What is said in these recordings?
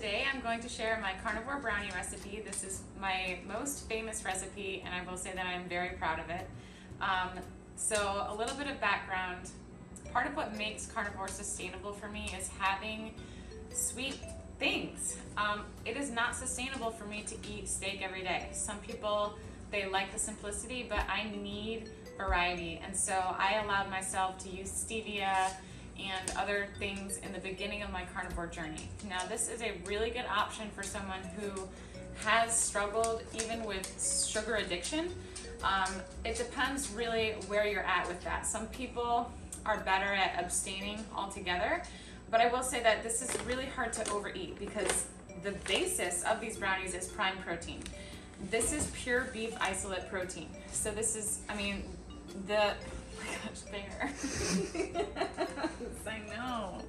today I'm going to share my carnivore brownie recipe. This is my most famous recipe, and I will say that I'm very proud of it. So a little bit of background. Part of what makes carnivore sustainable for me is having sweet things. It is not sustainable for me to eat steak every day. Some people, they like the simplicity, but I need variety, and so I allowed myself to use stevia and other things in the beginning of my carnivore journey. Now, this is a really good option for someone who has struggled even with sugar addiction. It depends really where you're at with that. Some people are better at abstaining altogether, but I will say that this is really hard to overeat because the basis of these brownies is prime protein. This is pure beef isolate protein. So this is, oh my gosh, Bear. I know.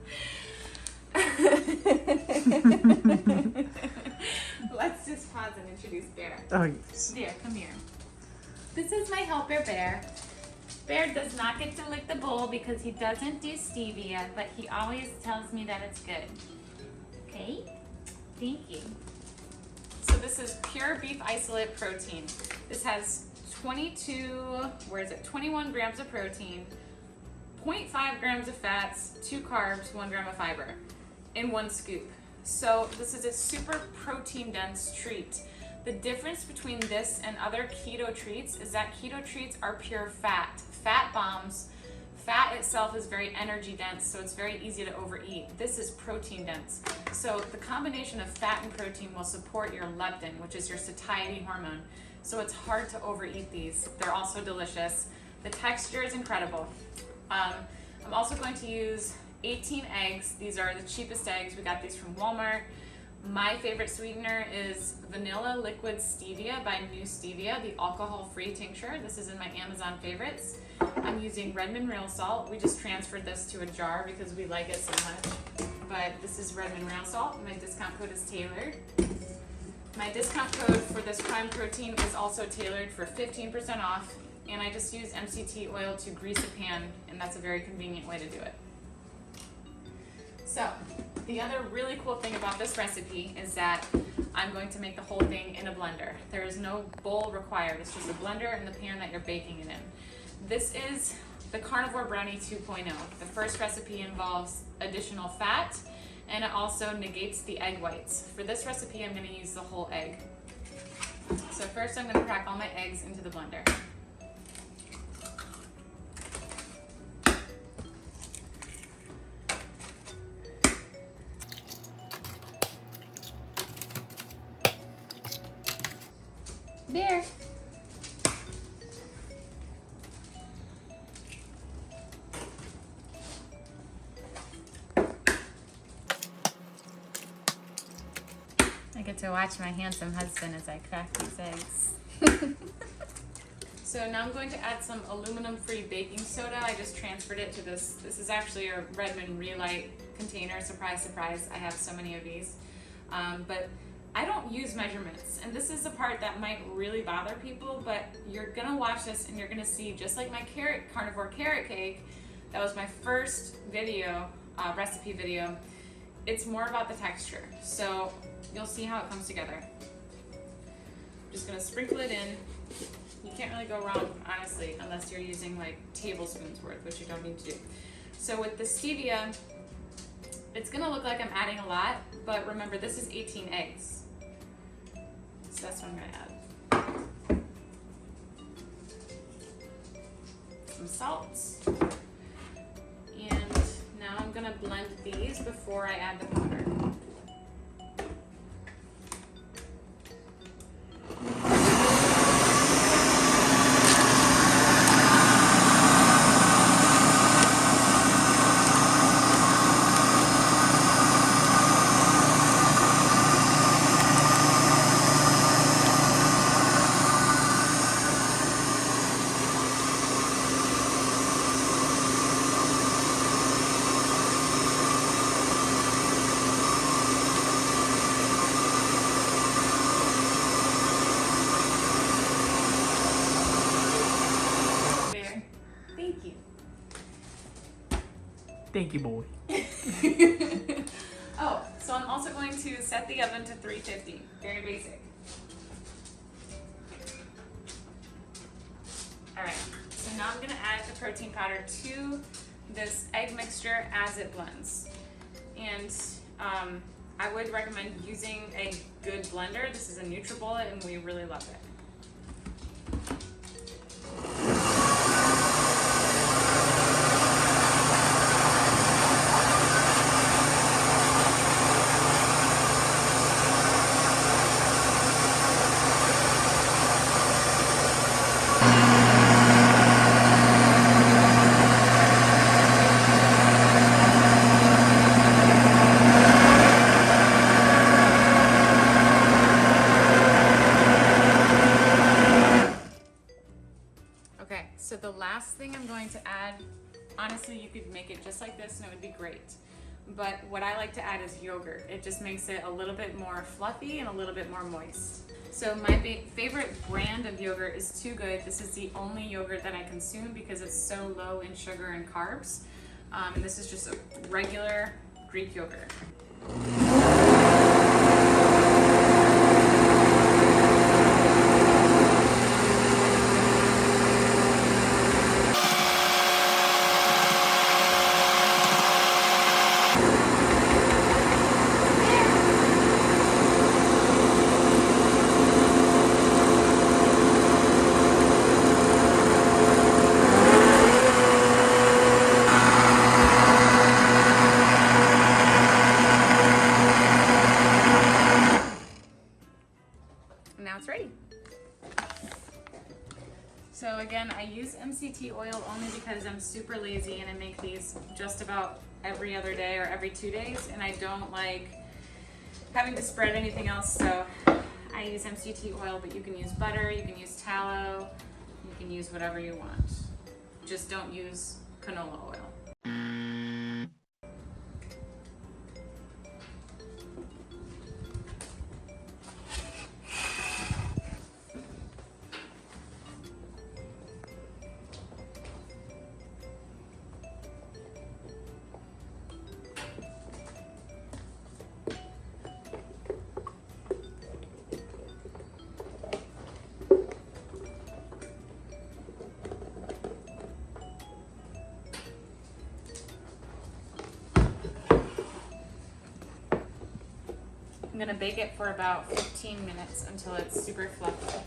Let's just pause and introduce Bear. Oh, yes. Bear, come here. This is my helper, Bear. Bear does not get to lick the bowl because he doesn't do stevia, but he always tells me that it's good. Okay? Thank you. So this is pure beef isolate protein. This has 21 grams of protein, 0.5 grams of fats, 2 carbs, 1 gram of fiber in one scoop. So this is a super protein dense treat. The difference between this and other keto treats is that keto treats are pure fat bombs. Fat itself is very energy dense, so it's very easy to overeat. This is protein dense. So the combination of fat and protein will support your leptin, which is your satiety hormone. So it's hard to overeat these. They're also delicious. The texture is incredible. I'm also going to use 18 eggs. These are the cheapest eggs. We got these from Walmart. My favorite sweetener is vanilla liquid stevia by New Stevia, the alcohol-free tincture. This is in my Amazon favorites. I'm using Redmond Real Salt. We just transferred this to a jar because we like it so much. But this is Redmond Real Salt. My discount code is tailored. My discount code for this prime protein is also tailored for 15% off, and I just use MCT oil to grease a pan, and that's a very convenient way to do it. So, the other really cool thing about this recipe is that I'm going to make the whole thing in a blender. There is no bowl required. It's just a blender and the pan that you're baking it in. This is the Carnivore Brownie 2.0. The first recipe involves additional fat, and it also negates the egg whites. For this recipe, I'm going to use the whole egg. So first I'm going to crack all my eggs into the blender. There. I get to watch my handsome husband as I crack these eggs. So now I'm going to add some aluminum-free baking soda. I just transferred it to this. This is actually a Redmond Relight container. Surprise, surprise. I have so many of these. But I don't use measurements, and this is the part that might really bother people, but you're gonna watch this and you're gonna see, just like my carnivore carrot cake, that was my first video, recipe video, it's more about the texture. So you'll see how it comes together. I'm just gonna sprinkle it in. You can't really go wrong, honestly, unless you're using like tablespoons worth, which you don't need to do. So with the stevia, it's gonna look like I'm adding a lot, but remember, this is 18 eggs. So that's what I'm gonna add. Some salt. And now I'm gonna blend these before I add the powder. Thank you, boy. Oh, so I'm also going to set the oven to 350. Very basic. All right, so now I'm gonna add the protein powder to this egg mixture as it blends. And I would recommend using a good blender. This is a NutriBullet and we really love it. Okay, so the last thing I'm going to add, honestly, you could make it just like this and it would be great. But what I like to add is yogurt. It just makes it a little bit more fluffy and a little bit more moist. So my favorite brand of yogurt is Too Good. This is the only yogurt that I consume because it's so low in sugar and carbs. And this is just a regular Greek yogurt. Now it's ready. So again, I use MCT oil only because I'm super lazy and I make these just about every other day or every 2 days, and I don't like having to spread anything else, so I use MCT oil, but you can use butter, you can use tallow, you can use whatever you want. Just don't use canola oil. I'm gonna bake it for about 15 minutes until it's super fluffy.